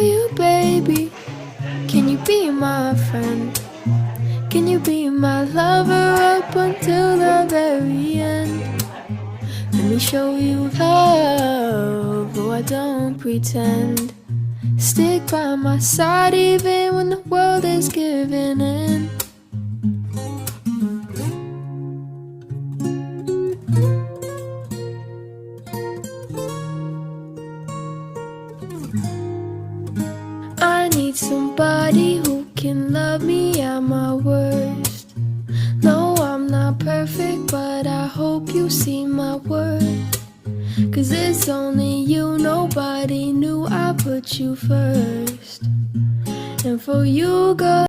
you, baby? Can you be my friend? Can you be my lover up until the very end? Let me show you love, though I don't pretend. Stick by my side even when the world is giving in. I need somebody who can love me at my worst. No, I'm not perfect, but I hope you see my worth. 'Cause it's only you, nobody knew I put you first. And for you, girl,